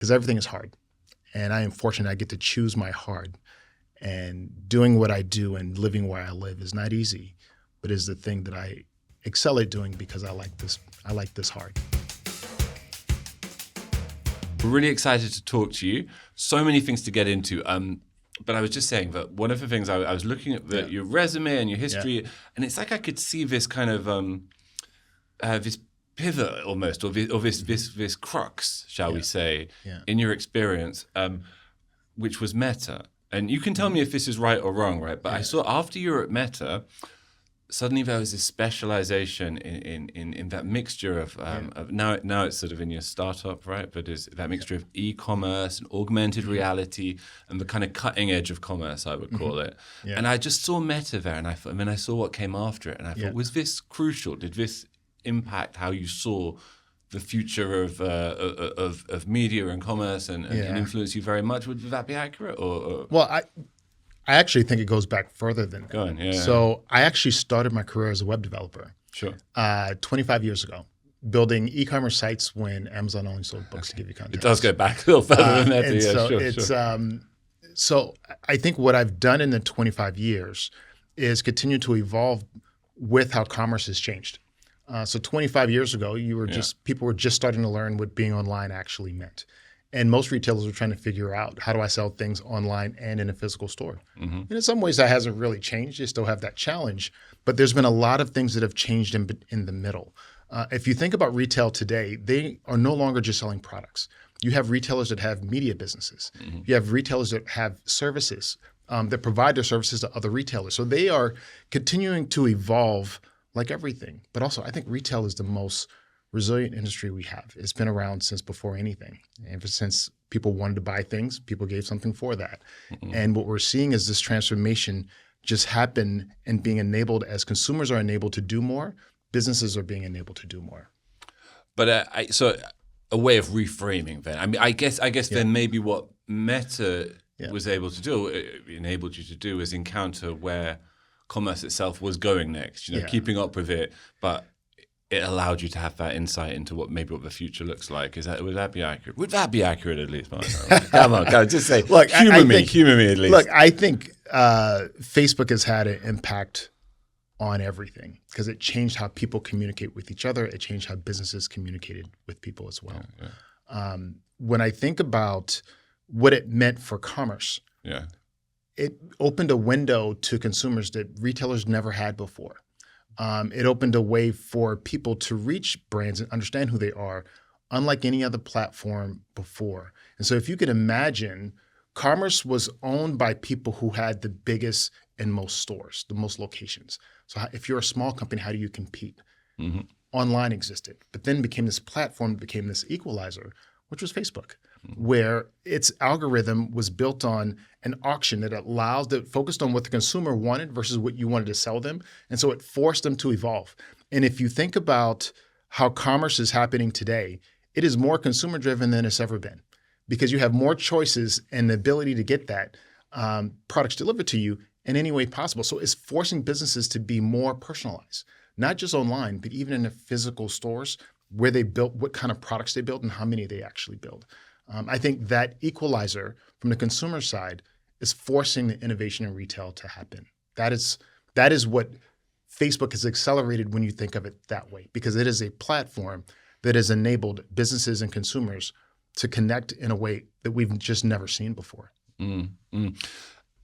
because everything is hard. And I am fortunate I get to choose my hard. And doing what I do and living where I live is not easy, but is the thing that I excel at doing because I like this hard. We're really excited to talk to you. So many things to get into. But I was just saying that one of the things I was looking at your resume and your history, and it's like I could see this kind of this pivot almost, or this crux, shall we say, in your experience, which was Meta. And you can tell me if this is right or wrong, right? But I saw after you were at Meta, suddenly there was this specialization in that mixture of now it's sort of in your startup, right? But is that mixture of e-commerce and augmented reality and the kind of cutting edge of commerce, I would call it. Yeah. And I just saw Meta there, and I saw what came after it, and I thought, was this crucial? Did this impact how you saw the future of media and commerce and influence you very much? Would that be accurate? Or? Well, I actually think it goes back further than that. Go on, So I actually started my career as a web developer. Sure. 25 years ago, building e-commerce sites when Amazon only sold books, to give you context. It does go back a little further than that. So I think what I've done in the 25 years is continue to evolve with how commerce has changed. So 25 years ago, people were just starting to learn what being online actually meant. And most retailers were trying to figure out, how do I sell things online and in a physical store? Mm-hmm. And in some ways that hasn't really changed. You still have that challenge, but there's been a lot of things that have changed in the middle. If you think about retail today, they are no longer just selling products. You have retailers that have media businesses. Mm-hmm. You have retailers that have services that provide their services to other retailers. So they are continuing to evolve like everything. But also, I think retail is the most resilient industry we have. It's been around since before anything. Ever since people wanted to buy things, people gave something for that. Mm-hmm. And what we're seeing is this transformation just happen and being enabled as consumers are enabled to do more, businesses are being enabled to do more. But so a way of reframing then. I mean, I guess then maybe what Meta was able to do, enabled you to do, is encounter where commerce itself was going next, keeping up with it, but it allowed you to have that insight into what the future looks like. Would that be accurate? Would that be accurate at least? Come on, just say, look, humor me at least. Look, I think Facebook has had an impact on everything because it changed how people communicate with each other. It changed how businesses communicated with people as well. When I think about what it meant for commerce, it opened a window to consumers that retailers never had before. It opened a way for people to reach brands and understand who they are, unlike any other platform before. And so if you could imagine, commerce was owned by people who had the biggest and most stores, the most locations. So if you're a small company, how do you compete? Mm-hmm. Online existed, but then became this platform, became this equalizer, which was Facebook, where its algorithm was built on an auction that focused on what the consumer wanted versus what you wanted to sell them. And so it forced them to evolve. And if you think about how commerce is happening today, it is more consumer driven than it's ever been because you have more choices and the ability to get that products delivered to you in any way possible. So it's forcing businesses to be more personalized, not just online, but even in the physical stores where they built, what kind of products they build and how many they actually build. I think that equalizer from the consumer side is forcing the innovation in retail to happen. That is what Facebook has accelerated when you think of it that way, because it is a platform that has enabled businesses and consumers to connect in a way that we've just never seen before. And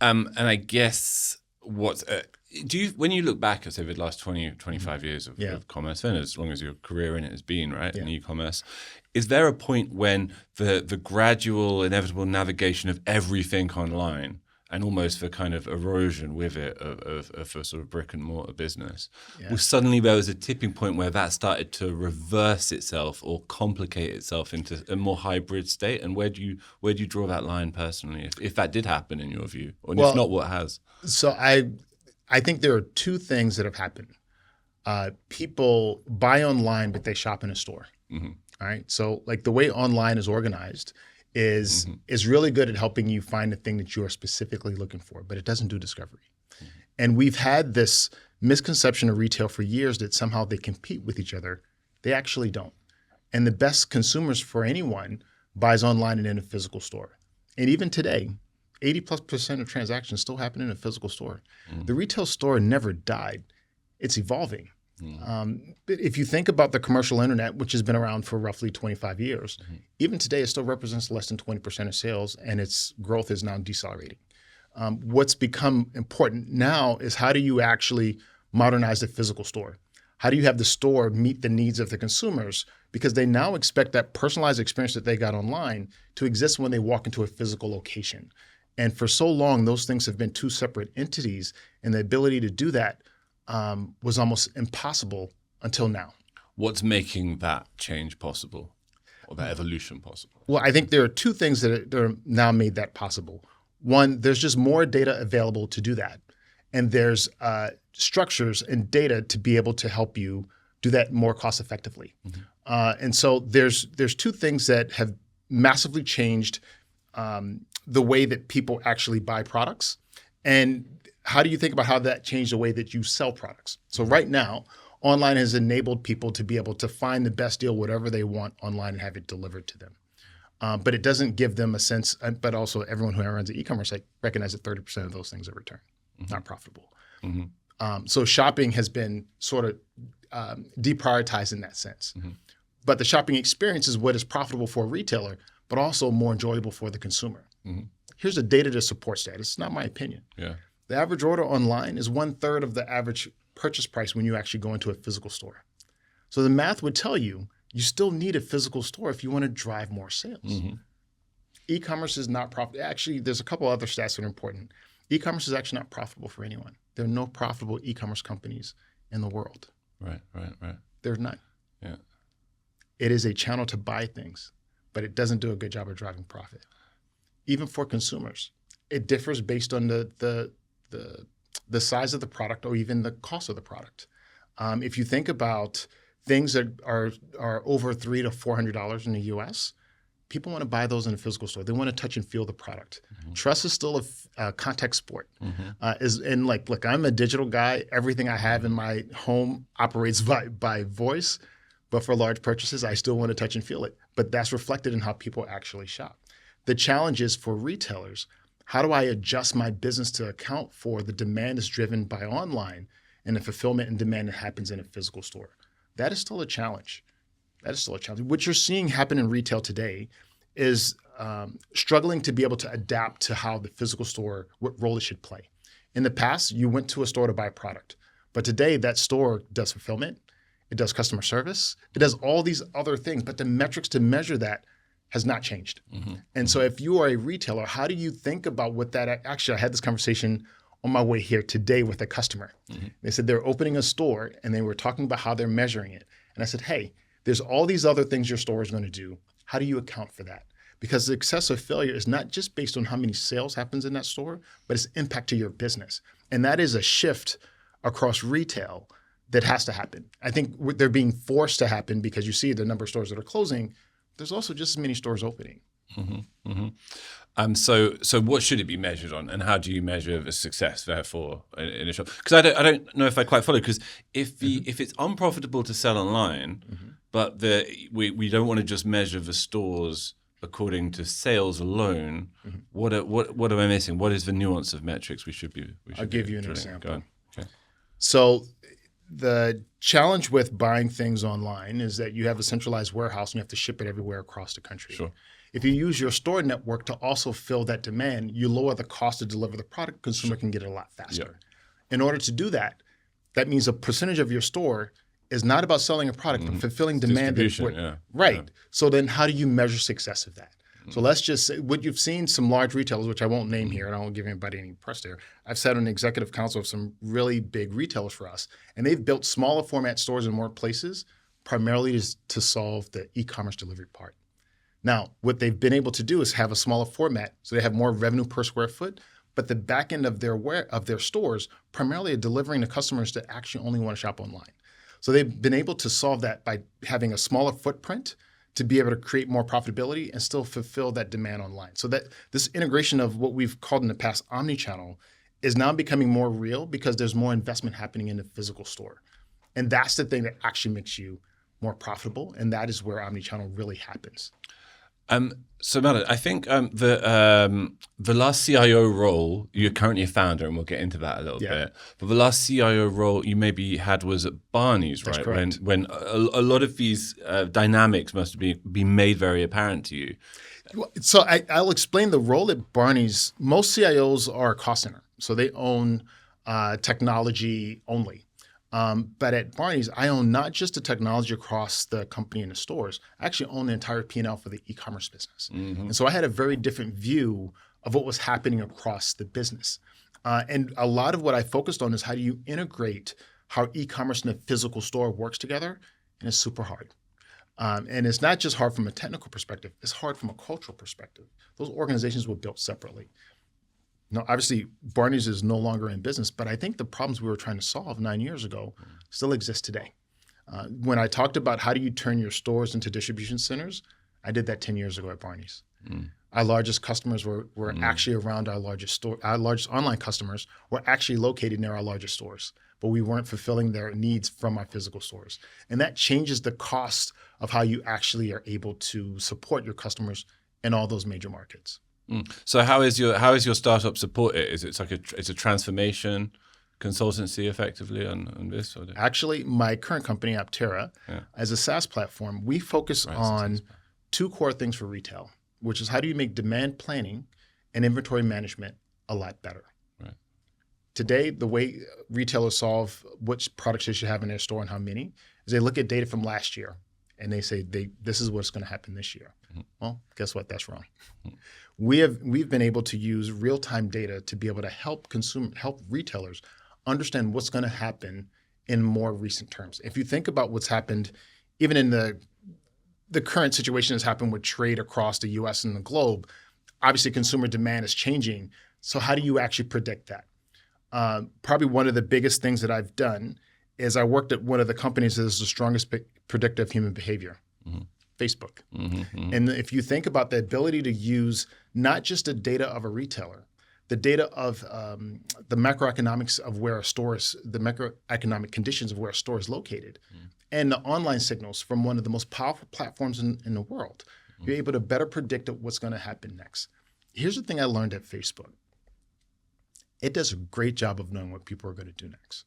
I guess when you look back at, say, the last 20, 25 years of commerce, and as long as your career in it has been, right, in e-commerce, is there a point when the gradual, inevitable navigation of everything online and almost the kind of erosion with it of a sort of brick-and-mortar business, was suddenly there was a tipping point where that started to reverse itself or complicate itself into a more hybrid state? And where do you draw that line personally, if that did happen in your view? Or if not, what has? So I think there are two things that have happened. People buy online, but they shop in a store. Mm-hmm. All right. So like the way online is organized is really good at helping you find the thing that you are specifically looking for, but it doesn't do discovery. Mm-hmm. And we've had this misconception of retail for years that somehow they compete with each other. They actually don't. And the best consumers for anyone buys online and in a physical store. And even today, 80+% of transactions still happen in a physical store. The retail store never died. It's evolving. But if you think about the commercial internet, which has been around for roughly 25 years, even today it still represents less than 20% of sales, and its growth is now decelerating. What's become important now is how do you actually modernize the physical store? How do you have the store meet the needs of the consumers? Because they now expect that personalized experience that they got online to exist when they walk into a physical location. And for so long, those things have been two separate entities, and the ability to do that was almost impossible until now. What's making that change possible, or that evolution possible? Well, I think there are two things that are now made that possible. One, there's just more data available to do that. And there's structures and data to be able to help you do that more cost effectively. And so there's two things that have massively changed the way that people actually buy products. And how do you think about how that changed the way that you sell products? So right now, online has enabled people to be able to find the best deal, whatever they want online, and have it delivered to them. But it doesn't give them a sense, but also everyone who runs an e-commerce site recognize that 30% of those things are returned, not profitable. So shopping has been sort of deprioritized in that sense. But the shopping experience is what is profitable for a retailer, but also more enjoyable for the consumer. Here's the data that supports that. It's not my opinion. The average order online is 1/3 of the average purchase price when you actually go into a physical store. So the math would tell you still need a physical store if you want to drive more sales. E-commerce is not profitable. Actually, there's a couple other stats that are important. E-commerce is actually not profitable for anyone. There are no profitable e-commerce companies in the world. Right. There's none. Yeah. It is a channel to buy things, but it doesn't do a good job of driving profit. Even for consumers, it differs based on the size of the product or even the cost of the product. If you think about things that are over $300 to $400 in the U.S., people want to buy those in a physical store. They want to touch and feel the product. Trust is still a contact sport. Look, I'm a digital guy. Everything I have in my home operates by voice. But for large purchases, I still want to touch and feel it. But that's reflected in how people actually shop. The challenge is for retailers, how do I adjust my business to account for the demand that's driven by online and the fulfillment and demand that happens in a physical store? That is still a challenge. What you're seeing happen in retail today is struggling to be able to adapt to how the physical store, what role it should play. In the past, you went to a store to buy a product. But today, that store does fulfillment. It does customer service. It does all these other things. But the metrics to measure that has not changed. And so if you are a retailer, how do you think about what that – actually, I had this conversation on my way here today with a customer. They said they're opening a store, and they were talking about how they're measuring it. And I said, hey, there's all these other things your store is going to do. How do you account for that? Because the success or failure is not just based on how many sales happens in that store, but its impact to your business. And that is a shift across retail that has to happen. I think they're being forced to happen because you see the number of stores that are closing. There's also just as many stores opening. So what should it be measured on, and how do you measure the success therefore in a shop? Because I don't know if I quite follow. Because if it's unprofitable to sell online, but we don't want to just measure the stores according to sales alone, what am I missing? What is the nuance of metrics we should be? I'll give you an example. Go on. Okay. So the challenge with buying things online is that you have a centralized warehouse and you have to ship it everywhere across the country. Sure. If you use your store network to also fill that demand, you lower the cost to deliver the product. Consumer can get it a lot faster. In order to do that, that means a percentage of your store is not about selling a product, but fulfilling demand. Right. So then how do you measure success of that? So let's just say what you've seen some large retailers, which I won't name here, and I won't give anybody any press there. I've sat on the executive council of some really big retailers for us, and they've built smaller format stores in more places, primarily to solve the e-commerce delivery part. Now, what they've been able to do is have a smaller format, so they have more revenue per square foot, but the back end of their stores primarily are delivering to customers that actually only want to shop online. So they've been able to solve that by having a smaller footprint to be able to create more profitability and still fulfill that demand online. So that this integration of what we've called in the past omnichannel is now becoming more real because there's more investment happening in the physical store. And that's the thing that actually makes you more profitable, and that is where omnichannel really happens. So, Madeline, I think the last CIO role, you're currently a founder, and we'll get into that a little bit. But the last CIO role you maybe had was at Barney's, right? That's correct. When a lot of these dynamics must be made very apparent to you. So I'll explain the role at Barney's. Most CIOs are a cost center, so they own technology only. But at Barney's, I own not just the technology across the company and the stores. I actually own the entire P&L for the e-commerce business. And so I had a very different view of what was happening across the business. And a lot of what I focused on is how do you integrate how e-commerce and the physical store works together, and it's super hard. And it's not just hard from a technical perspective, it's hard from a cultural perspective. Those organizations were built separately. Now, obviously, Barney's is no longer in business, but I think the problems we were trying to solve 9 years ago still exist today. When I talked about how do you turn your stores into distribution centers, I did that 10 years ago at Barney's. Our largest customers were actually around our largest store. Our largest online customers were actually located near our largest stores, but we weren't fulfilling their needs from our physical stores. And that changes the cost of how you actually are able to support your customers in all those major markets. So how is your startup support it? Is it like it's a transformation consultancy effectively on this? Or Actually, my current company, Optierra, as a SaaS platform, we focus on two core things for retail, which is how do you make demand planning and inventory management a lot better. Right. Today, the way retailers solve which products they should have in their store and how many is they look at data from last year and they say this is what's going to happen this year. Well, guess what? That's wrong. We've been able to use real-time data to be able to help retailers understand what's going to happen in more recent terms. If you think about what's happened, even in the current situation that's happened with trade across the U.S. and the globe, obviously consumer demand is changing. So how do you actually predict that? Probably one of the biggest things that I've done is I worked at one of the companies that is the strongest predictor of human behavior. Facebook. And if you think about the ability to use not just the data of a retailer, the data of the macroeconomics of where a store is, the macroeconomic conditions of where a store is located, and the online signals from one of the most powerful platforms in the world, you're able to better predict what's going to happen next. Here's the thing I learned at Facebook. It does a great job of knowing what people are going to do next.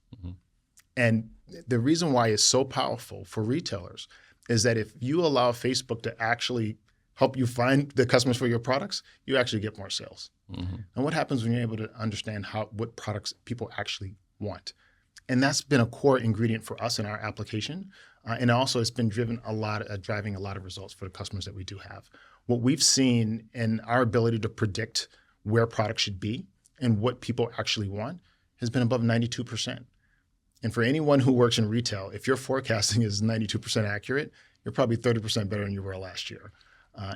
And the reason why it's so powerful for retailers is that if you allow Facebook to actually help you find the customers for your products, you actually get more sales. And what happens when you're able to understand what products people actually want? And that's been a core ingredient for us in our application. And also it's been driving a lot of results for the customers that we do have. What we've seen in our ability to predict where products should be and what people actually want has been above 92%. And for anyone who works in retail, if your forecasting is 92% accurate, you're probably 30% better than you were last year.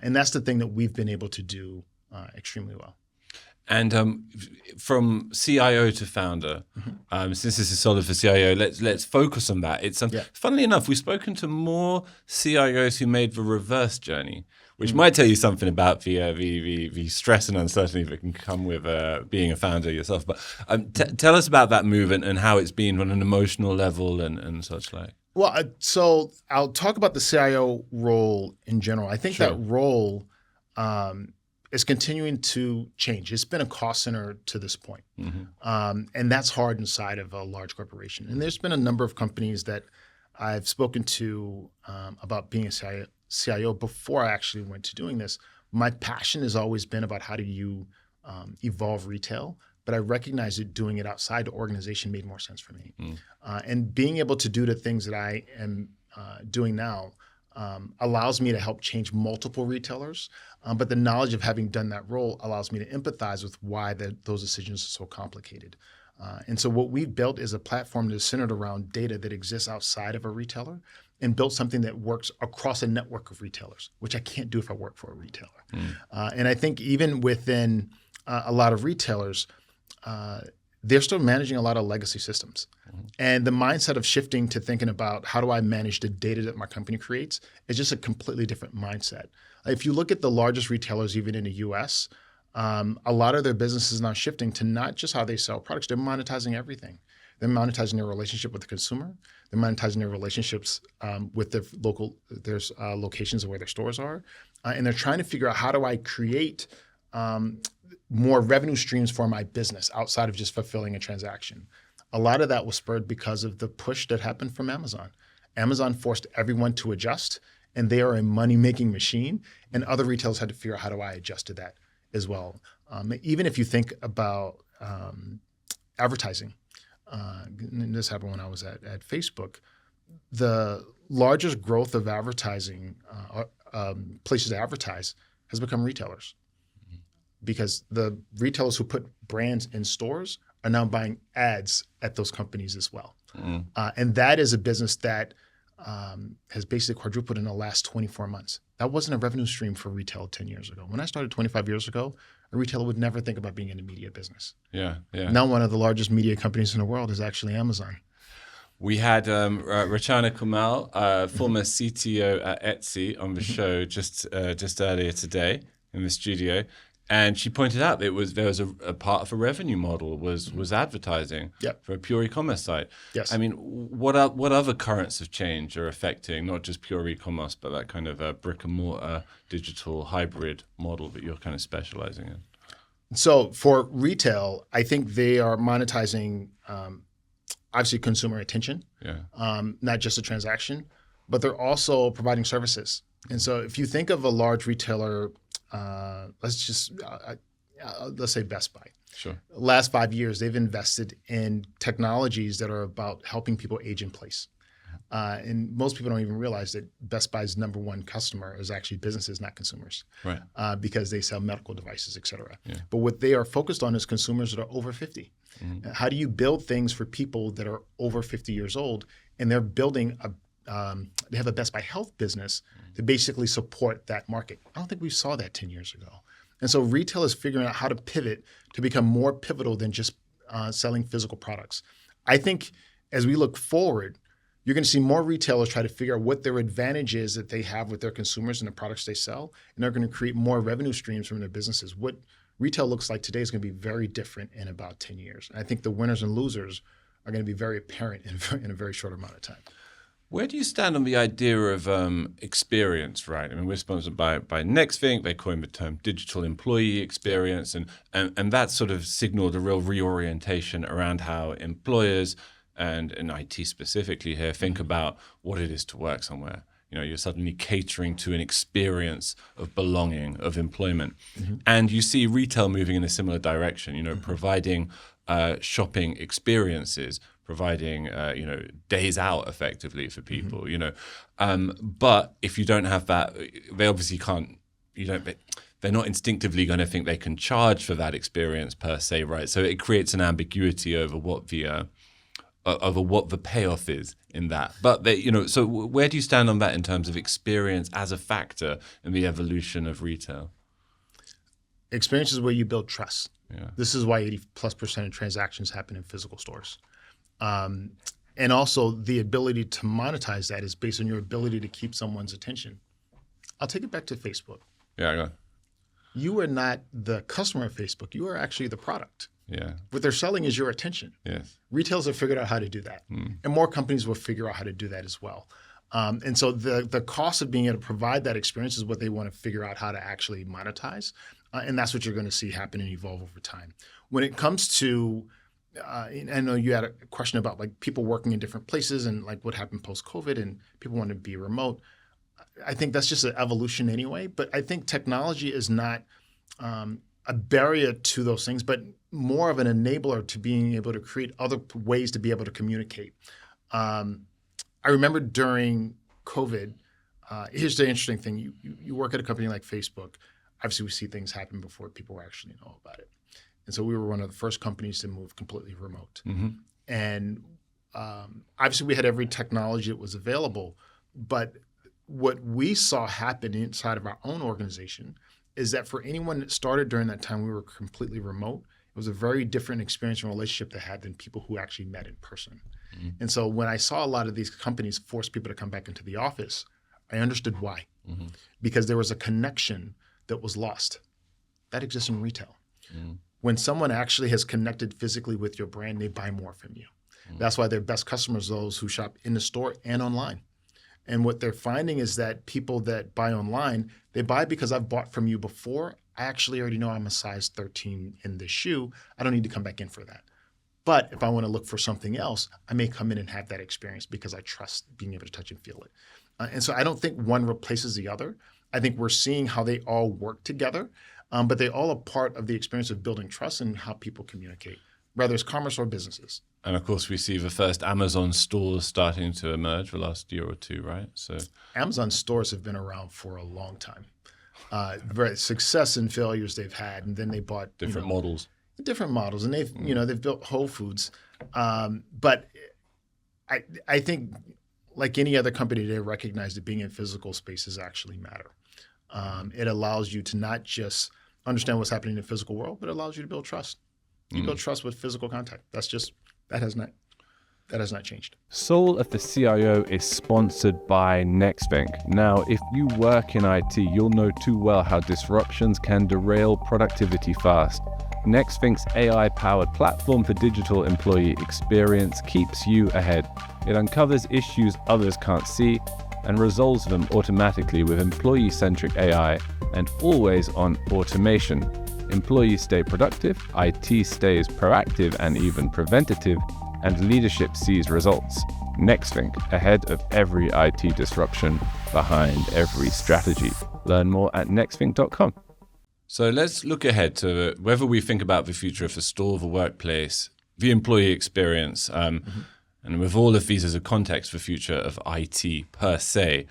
And that's the thing that we've been able to do extremely well. And from CIO to founder, since this is solid for CIO, let's focus on that. It's funnily enough, we've spoken to more CIOs who made the reverse journey, which might tell you something about the stress and uncertainty that can come with being a founder yourself. But tell us about that move and how it's been on an emotional level and such like. Well, so I'll talk about the CIO role in general. I think that role is continuing to change. It's been a cost center to this point. And that's hard inside of a large corporation. And there's been a number of companies that I've spoken to about being a CIO before I actually went to doing this. My passion has always been about how do you evolve retail, but I recognize that doing it outside the organization made more sense for me. And being able to do the things that I am doing now allows me to help change multiple retailers. But the knowledge of having done that role allows me to empathize with why those decisions are so complicated. And so what we've built is a platform that is centered around data that exists outside of a retailer and built something that works across a network of retailers, which I can't do if I work for a retailer. And I think even within a lot of retailers, they're still managing a lot of legacy systems. And the mindset of shifting to thinking about how do I manage the data that my company creates is just a completely different mindset. If you look at the largest retailers, even in the US, a lot of their business is now shifting to not just how they sell products, they're monetizing everything. They're monetizing their relationship with the consumer. They're monetizing their relationships with their locations of where their stores are. and they're trying to figure out, how do I create more revenue streams for my business outside of just fulfilling a transaction? A lot of that was spurred because of the push that happened from Amazon. Amazon forced everyone to adjust, and they are a money-making machine, and other retailers had to figure out, how do I adjust to that as well? Even if you think about advertising, and this happened when I was at Facebook, the largest growth of advertising, places to advertise, has become retailers. Because the retailers who put brands in stores are now buying ads at those companies as well. And that is a business that has basically quadrupled in the last 24 months. That wasn't a revenue stream for retail 10 years ago. When I started 25 years ago, a retailer would never think about being in the media business. Yeah. Now one of the largest media companies in the world is actually Amazon. We had Rachana Kumal, former CTO at Etsy, on the show just earlier today in the studio. And she pointed out that there was a part of a revenue model was advertising for a pure e-commerce site. Yes. I mean, what other currents of change are affecting not just pure e-commerce, but that kind of a brick-and-mortar digital hybrid model that you're kind of specializing in? So for retail, I think they are monetizing obviously consumer attention, not just a transaction, but they're also providing services. And so if you think of a large retailer, let's say Best Buy. Sure. Last 5 years, they've invested in technologies that are about helping people age in place. And most people don't even realize that Best Buy's number one customer is actually businesses, not consumers, right? Because they sell medical devices, et cetera. Yeah. But what they are focused on is consumers that are over 50. How do you build things for people that are over 50 years old? And they're building they have a Best Buy Health business to basically support that market. I don't think we saw that 10 years ago. And so retail is figuring out how to pivot to become more pivotal than just selling physical products. I think as we look forward, you're going to see more retailers try to figure out what their advantage is that they have with their consumers and the products they sell, and they're going to create more revenue streams from their businesses. What retail looks like today is going to be very different in about 10 years. And I think the winners and losers are going to be very apparent in a very short amount of time. Where do you stand on the idea of experience, right? I mean, we're sponsored by NextThink. They coined the term digital employee experience, and that sort of signaled a real reorientation around how employers and in IT specifically here think about what it is to work somewhere. You know, you're suddenly catering to an experience of belonging, of employment. And you see retail moving in a similar direction, you know, providing shopping experiences, providing days out effectively for people, you know. But if you don't have that, they obviously can't. They're not instinctively going to think they can charge for that experience per se, right? So it creates an ambiguity over what the payoff is in that. But so where do you stand on that in terms of experience as a factor in the evolution of retail? Experience is where you build trust. Yeah. This is why 80+% of transactions happen in physical stores. And also the ability to monetize that is based on your ability to keep someone's attention. I'll take it back to Facebook. Yeah, go. You are not the customer of Facebook. You are actually the product. Yeah. What they're selling is your attention. Yes. Retailers have figured out how to do that. And more companies will figure out how to do that as well. And so the cost of being able to provide that experience is what they want to figure out how to actually monetize. And that's what you're going to see happen and evolve over time. When it comes to I know you had a question about like people working in different places and like what happened post-COVID and people want to be remote. I think that's just an evolution anyway. But I think technology is not a barrier to those things, but more of an enabler to being able to create other ways to be able to communicate. I remember during COVID, here's the interesting thing. You work at a company like Facebook. Obviously, we see things happen before people actually know about it. And so we were one of the first companies to move completely remote. And obviously we had every technology that was available. But what we saw happen inside of our own organization is that for anyone that started during that time, we were completely remote. It was a very different experience and relationship they had than people who actually met in person. And so when I saw a lot of these companies force people to come back into the office, I understood why. Because there was a connection that was lost. That exists in retail. When someone actually has connected physically with your brand, they buy more from you. That's why their best customers are those who shop in the store and online. And what they're finding is that people that buy online, they buy because I've bought from you before. I actually already know I'm a size 13 in this shoe. I don't need to come back in for that. But if I want to look for something else, I may come in and have that experience because I trust being able to touch and feel it. And so I don't think one replaces the other. I think we're seeing how they all work together, but they all are part of the experience of building trust and how people communicate, whether it's commerce or businesses. And of course, we see the first Amazon stores starting to emerge the last year or two, right? So Amazon stores have been around for a long time. Success and failures they've had, and then they bought different models, and they've built Whole Foods. But I think, like any other company, they recognize that being in physical spaces actually matter. It allows you to not just understand what's happening in the physical world, but it allows you to build trust. You build trust with physical contact. That has not changed. Soul of the CIO is sponsored by Nextvink. Now, if you work in IT, you'll know too well how disruptions can derail productivity fast. Nextvink's AI-powered platform for digital employee experience keeps you ahead. It uncovers issues others can't see and resolves them automatically with employee-centric AI and always-on automation. Employees stay productive, IT stays proactive and even preventative, and leadership sees results. Nextvink, ahead of every IT disruption, behind every strategy. Learn more at nextvink.com. So let's look ahead to whether we think about the future of the store, the workplace, the employee experience, and with all of these as a context for the future of IT per se.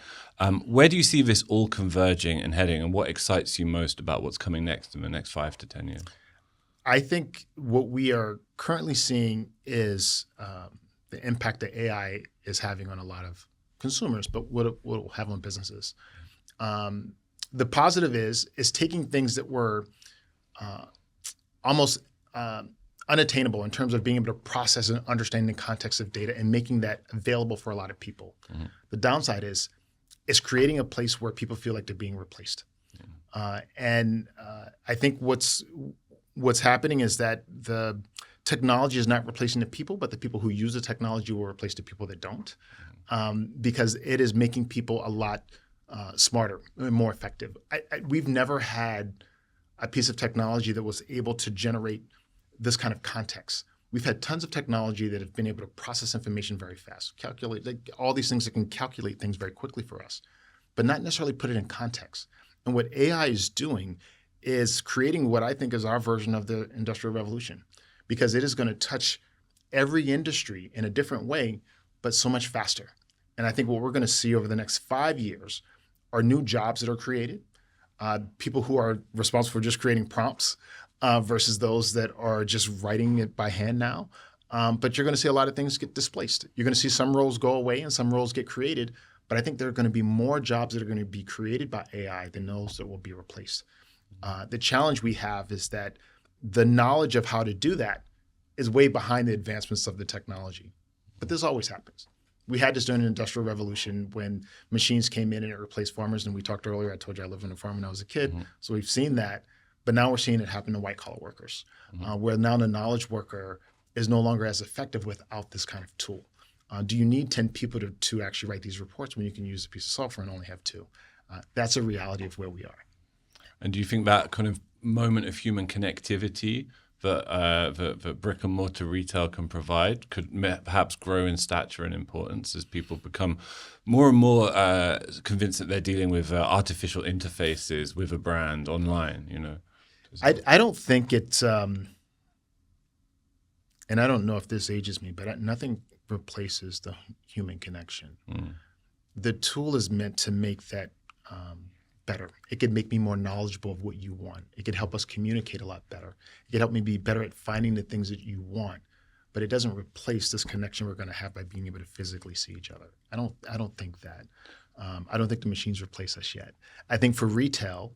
Where do you see this all converging and heading, and what excites you most about what's coming next in the next 5 to 10 years? I think what we are currently seeing is the impact that AI is having on a lot of consumers, but what it will have on businesses. The positive is taking things that were almost unattainable in terms of being able to process and understand the context of data and making that available for a lot of people. Mm-hmm. The downside is it's creating a place where people feel like they're being replaced. And I think what's happening is that the technology is not replacing the people, but the people who use the technology will replace the people that don't, because it is making people a lot smarter and more effective. We've never had a piece of technology that was able to generate this kind of context. We've had tons of technology that have been able to process information very fast, calculate all these things that can calculate things very quickly for us, but not necessarily put it in context. And what AI is doing is creating what I think is our version of the Industrial Revolution, because it is going to touch every industry in a different way, but so much faster. And I think what we're going to see over the next 5 years are new jobs that are created, people who are responsible for just creating prompts versus those that are just writing it by hand now. But you're going to see a lot of things get displaced. You're going to see some roles go away and some roles get created. But I think there are going to be more jobs that are going to be created by AI than those that will be replaced. The challenge we have is that the knowledge of how to do that is way behind the advancements of the technology. But this always happens. We had this during the Industrial Revolution when machines came in and it replaced farmers. And we talked earlier, I told you I lived on a farm when I was a kid. Mm-hmm. So we've seen that. But now we're seeing it happen to white-collar workers, where now the knowledge worker is no longer as effective without this kind of tool. Do you need 10 people to actually write these reports when you can use a piece of software and only have 2? That's a reality of where we are. And do you think that kind of moment of human connectivity that brick-and-mortar retail can provide could perhaps grow in stature and importance as people become more and more convinced that they're dealing with artificial interfaces with a brand online, you know? I don't think it's, and I don't know if this ages me, but nothing replaces the human connection. The tool is meant to make that better. It could make me more knowledgeable of what you want. It could help us communicate a lot better. It could help me be better at finding the things that you want, but it doesn't replace this connection we're going to have by being able to physically see each other. I don't think that. I don't think the machines replace us yet. I think for retail,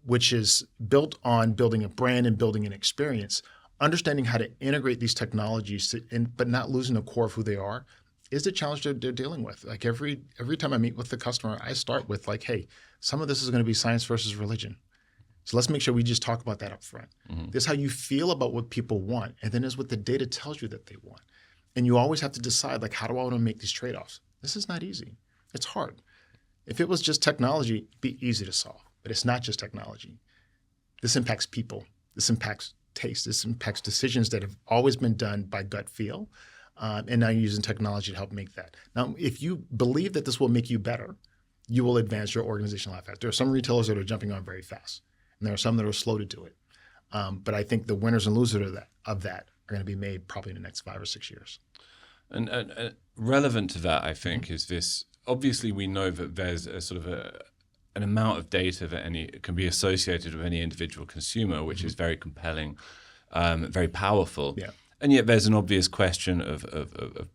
which is built on building a brand and building an experience, understanding how to integrate these technologies but not losing the core of who they are is the challenge they're dealing with. Like every time I meet with the customer, I start with like, hey, some of this is going to be science versus religion. So let's make sure we just talk about that up front. Mm-hmm. This is how you feel about what people want. And then there's what the data tells you that they want. And you always have to decide, like, how do I want to make these trade-offs? This is not easy. It's hard. If it was just technology, it'd be easy to solve. But it's not just technology. This impacts people. This impacts taste. This impacts decisions that have always been done by gut feel. And now you're using technology to help make that. Now, if you believe that this will make you better, you will advance your organization a lot faster. There are some retailers that are jumping on very fast, and there are some that are slow to do it. But I think the winners and losers of that are going to be made probably in the next 5 or 6 years. And relevant to that, I think, is this. Obviously, we know that there's a sort of an amount of data that can be associated with any individual consumer, which is very compelling, very powerful. Yeah. And yet there's an obvious question of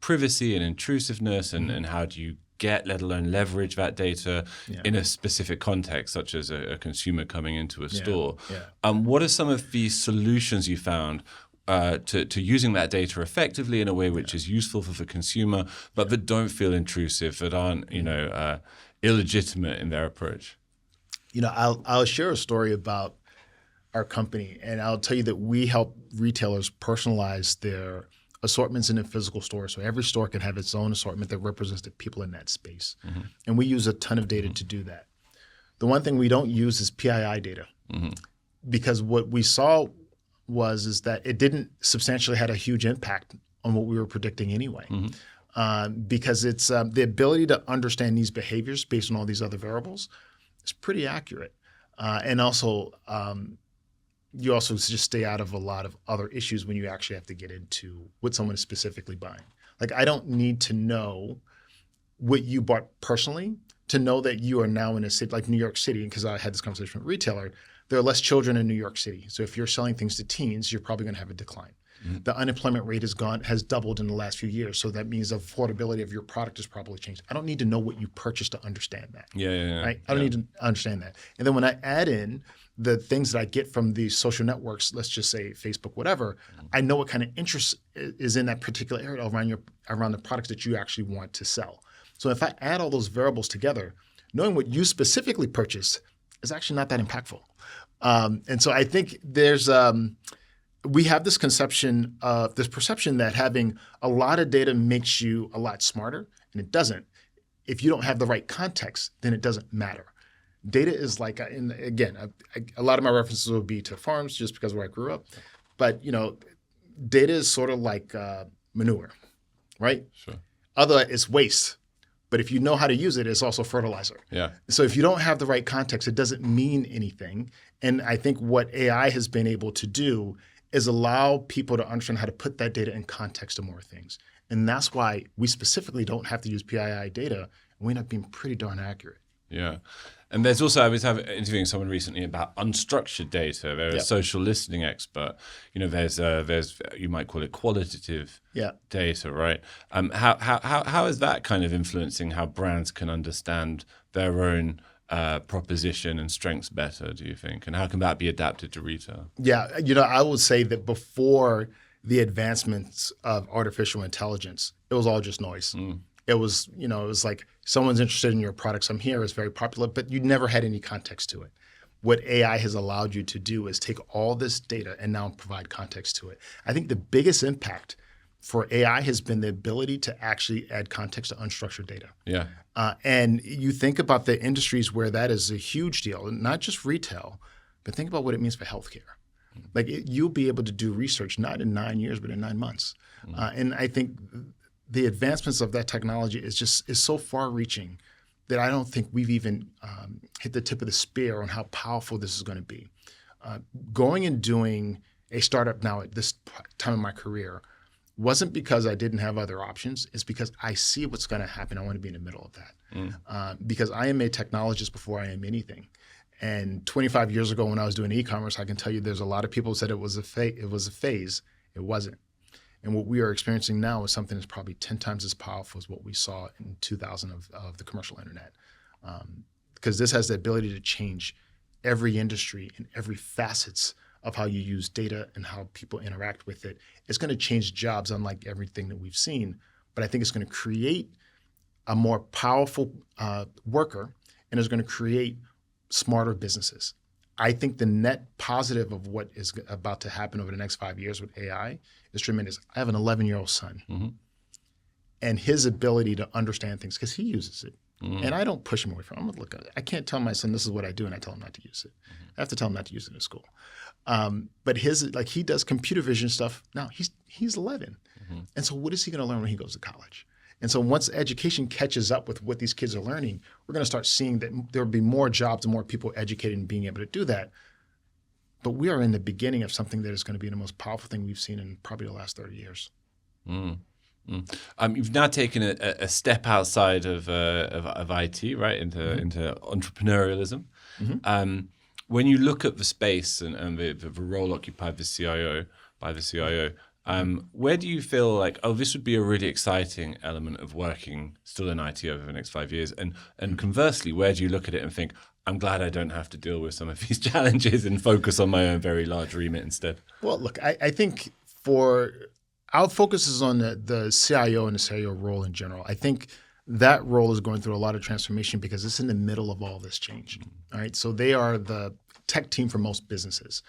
privacy and intrusiveness and how do you get, let alone leverage that data in a specific context, such as a consumer coming into a store. Yeah. What are some of the solutions you found to using that data effectively in a way which is useful for the consumer, but that don't feel intrusive, that aren't, illegitimate in their approach? I'll share a story about our company, and I'll tell you that we help retailers personalize their assortments in a physical store. So every store can have its own assortment that represents the people in that space. Mm-hmm. And we use a ton of data to do that. The one thing we don't use is PII data, because what we saw is that it didn't substantially had a huge impact on what we were predicting anyway. Because it's the ability to understand these behaviors based on all these other variables is pretty accurate. And also, you also just stay out of a lot of other issues when you actually have to get into what someone is specifically buying. Like, I don't need to know what you bought personally to know that you are now in a city like New York City, because I had this conversation with a retailer. There are less children in New York City. So if you're selling things to teens, you're probably going to have a decline. The unemployment rate has doubled in the last few years. So that means the affordability of your product has probably changed. I don't need to know what you purchased to understand that. Right? I don't need to understand that. And then when I add in the things that I get from these social networks, let's just say Facebook, whatever, I know what kind of interest is in that particular area around the products that you actually want to sell. So if I add all those variables together, knowing what you specifically purchased is actually not that impactful. And so I think we have this perception that having a lot of data makes you a lot smarter, and it doesn't. If you don't have the right context, then it doesn't matter. Data is like, and again, a lot of my references will be to farms just because of where I grew up. But, data is sort of like manure, right? Sure. Otherwise, it's waste. But if you know how to use it, it's also fertilizer. Yeah. So if you don't have the right context, it doesn't mean anything. And I think what AI has been able to do is allow people to understand how to put that data in context to more things. And that's why we specifically don't have to use PII data, and we end up being pretty darn accurate. Yeah. And there's also, I was interviewing someone recently about unstructured data. They're a social listening expert. There's you might call it qualitative data, right? How is that kind of influencing how brands can understand their own proposition and strengths better, do you think? And how can that be adapted to retail? Yeah, I would say that before the advancements of artificial intelligence, it was all just noise. It was, it was like someone's interested in your product. Some here is very popular, but you never had any context to it. What AI has allowed you to do is take all this data and now provide context to it. I think the biggest impact for AI has been the ability to actually add context to unstructured data. Yeah. And you think about the industries where that is a huge deal, not just retail, but think about what it means for healthcare. Like you'll be able to do research not in 9 years, but in 9 months. And I think the advancements of that technology is so far-reaching that I don't think we've even hit the tip of the spear on how powerful this is going to be. Going and doing a startup now at this time in my career wasn't because I didn't have other options. It's because I see what's going to happen. I want to be in the middle of that. Because I am a technologist before I am anything. And 25 years ago when I was doing e-commerce, I can tell you there's a lot of people who said it was a phase. It wasn't. And what we are experiencing now is something that's probably 10 times as powerful as what we saw in 2000 of the commercial internet. Because this has the ability to change every industry and every facets of how you use data and how people interact with it. It's going to change jobs unlike everything that we've seen. But I think it's going to create a more powerful worker, and it's going to create smarter businesses. I think the net positive of what is about to happen over the next 5 years with AI is tremendous. I have an 11-year-old son, and his ability to understand things, because he uses it. And I don't push him away from it. I'm like, look, I can't tell my son this is what I do and I tell him not to use it. I have to tell him not to use it in school. But he does computer vision stuff now. He's 11. And so what is he going to learn when he goes to college? And so once education catches up with what these kids are learning, we're going to start seeing that there will be more jobs and more people educated and being able to do that. But we are in the beginning of something that is going to be the most powerful thing we've seen in probably the last 30 years. You've now taken a step outside of IT, right, into entrepreneurialism. When you look at the space and the role occupied by the CIO, where do you feel like, oh, this would be a really exciting element of working still in IT over the next 5 years? And conversely, where do you look at it and think, I'm glad I don't have to deal with some of these challenges and focus on my own very large remit instead? Well, look, I think our focus is on the CIO and the CIO role in general. I think that role is going through a lot of transformation because it's in the middle of all this change. All right, so they are the tech team for most businesses.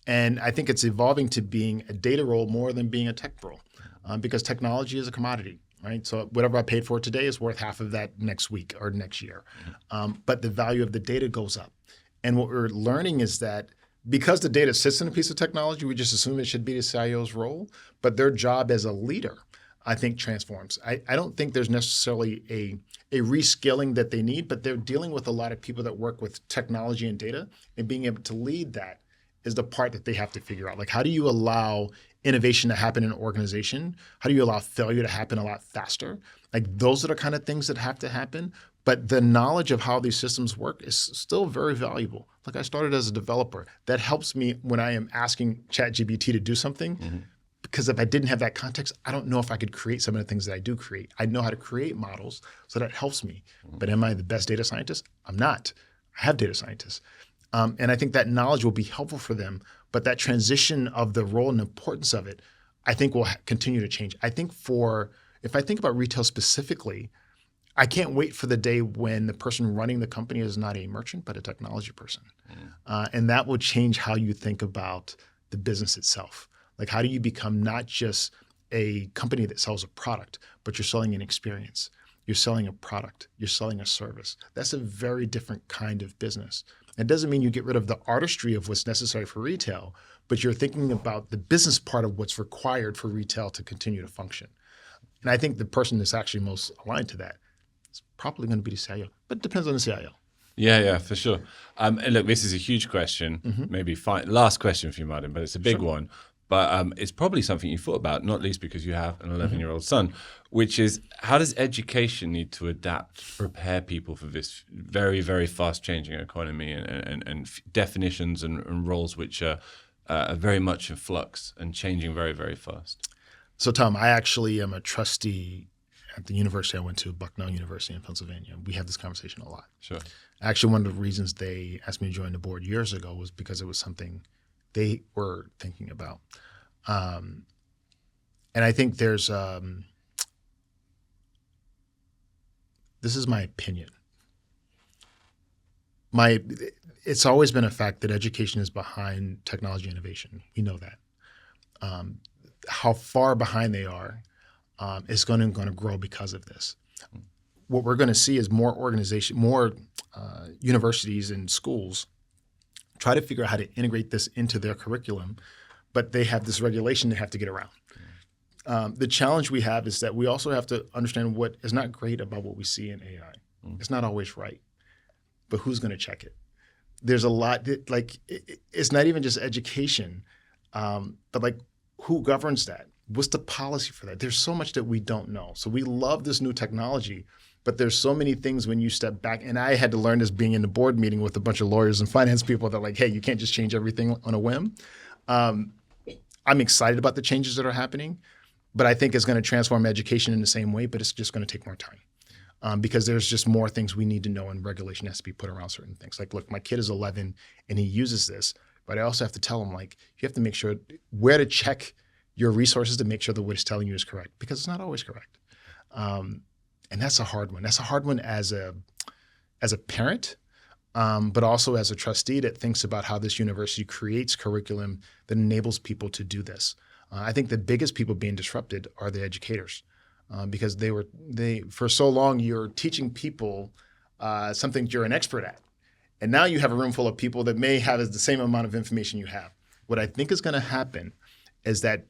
And I think it's evolving to being a data role more than being a tech role because technology is a commodity, right? So whatever I paid for today is worth half of that next week or next year. But the value of the data goes up. And what we're learning is that because the data sits in a piece of technology, we just assume it should be the CIO's role. But their job as a leader, I think, transforms. I don't think there's necessarily a reskilling that they need, but they're dealing with a lot of people that work with technology and data, and being able to lead that is the part that they have to figure out. Like, how do you allow innovation to happen in an organization? How do you allow failure to happen a lot faster? Like, those are the kind of things that have to happen. But the knowledge of how these systems work is still very valuable. Like, I started as a developer. That helps me when I am asking ChatGPT to do something. Because if I didn't have that context, I don't know if I could create some of the things that I do create. I know how to create models, so that helps me. But am I the best data scientist? I'm not. I have data scientists. And I think that knowledge will be helpful for them. But that transition of the role and importance of it, I think will continue to change. I think if I think about retail specifically, I can't wait for the day when the person running the company is not a merchant, but a technology person. And that will change how you think about the business itself. Like, how do you become not just a company that sells a product, but you're selling an experience. You're selling a product. You're selling a service. That's a very different kind of business. It doesn't mean you get rid of the artistry of what's necessary for retail, but you're thinking about the business part of what's required for retail to continue to function. And I think the person that's actually most aligned to that is probably going to be the CIO, but it depends on the CIO. Yeah, for sure. And look, this is a huge question, maybe last question for you, Martin, but it's a big one. But it's probably something you thought about, not least because you have an 11-year-old son, which is, how does education need to adapt to prepare people for this very, very fast-changing economy and definitions and roles which are very much in flux and changing very, very fast? So, Tom, I actually am a trustee at the university I went to, Bucknell University in Pennsylvania. We have this conversation a lot. Sure. Actually, one of the reasons they asked me to join the board years ago was because it was something they were thinking about. And I think there's, this is my opinion. It's always been a fact that education is behind technology innovation. We know that. How far behind they are is going to grow because of this. What we're going to see is more universities and schools try to figure out how to integrate this into their curriculum, but they have this regulation they have to get around. The challenge we have is that we also have to understand what is not great about what we see in AI. It's not always right, but who's going to check it? There's a lot it's not even just education, but like, who governs that? What's the policy for that? There's so much that we don't know. So we love this new technology, but there's so many things when you step back. And I had to learn this being in the board meeting with a bunch of lawyers and finance people that are like, hey, you can't just change everything on a whim. I'm excited about the changes that are happening, but I think it's going to transform education in the same way, but it's just going to take more time because there's just more things we need to know, and regulation has to be put around certain things. Like, look, my kid is 11 and he uses this, but I also have to tell him, like, you have to make sure where to check your resources to make sure that what it's telling you is correct, because it's not always correct. And that's a hard one. That's a hard one as a parent, but also as a trustee that thinks about how this university creates curriculum that enables people to do this. I think the biggest people being disrupted are the educators. because for so long you're teaching people something you're an expert at. And now you have a room full of people that may have the same amount of information you have. What I think is going to happen is that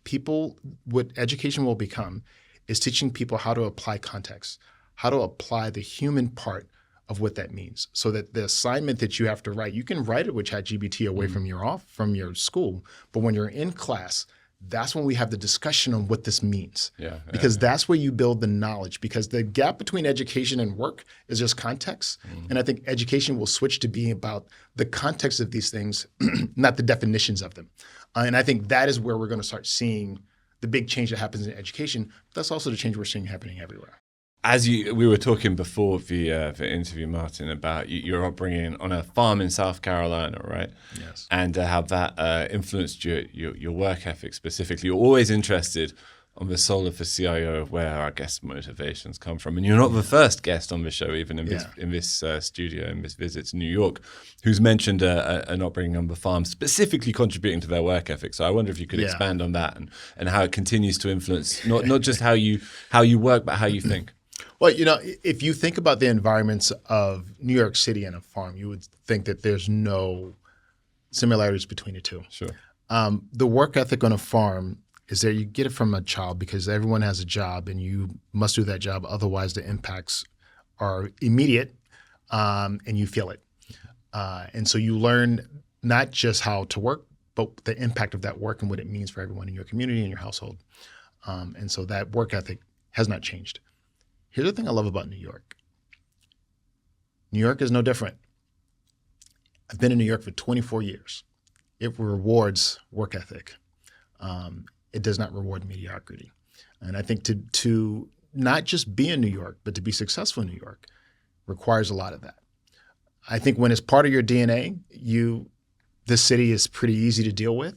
what education will become is teaching people how to apply context, how to apply the human part of what that means, so that the assignment that you have to write, you can write it with ChatGPT away from your school, but when you're in class, that's when we have the discussion on what this means. Because that's where you build the knowledge, because the gap between education and work is just context. And I think education will switch to being about the context of these things, not the definitions of them. And I think that is where we're going to start seeing the big change that happens in education. That's also the change we're seeing happening everywhere. As we were talking before the interview, Martin, about your upbringing on a farm in South Carolina, right? Yes. And how that influenced your work ethic specifically. You're always interested on the soul of the CIO, where our guest motivations come from. And you're not the first guest on the show, even in this studio, in this visit to New York, who's mentioned an upbringing on the farm, specifically contributing to their work ethic. So I wonder if you could expand on that and how it continues to influence not just how you work, but how you think. Well, if you think about the environments of New York City and a farm, you would think that there's no similarities between the two. Sure. The work ethic on a farm is there. You get it from a child because everyone has a job and you must do that job. Otherwise, the impacts are immediate and you feel it. And so you learn not just how to work, but the impact of that work and what it means for everyone in your community and your household. And so that work ethic has not changed. Here's the thing I love about New York. New York is no different. I've been in New York for 24 years. It rewards work ethic. It does not reward mediocrity. And I think to not just be in New York, but to be successful in New York requires a lot of that. I think when it's part of your DNA, this city is pretty easy to deal with.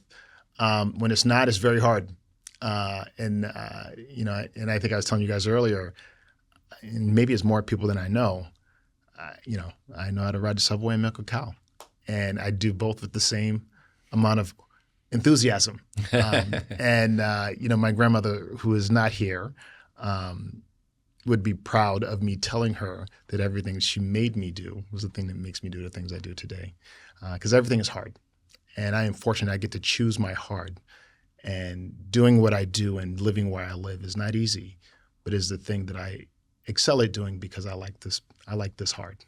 When it's not, it's very hard. And I think I was telling you guys earlier, and maybe it's more people than I know. I know how to ride the subway and milk a cow, and I do both with the same amount of enthusiasm. My grandmother, who is not here, would be proud of me telling her that everything she made me do was the thing that makes me do the things I do today, because everything is hard, and I am fortunate I get to choose my hard. And doing what I do and living where I live is not easy, but is the thing that I excel at doing because I like this hard.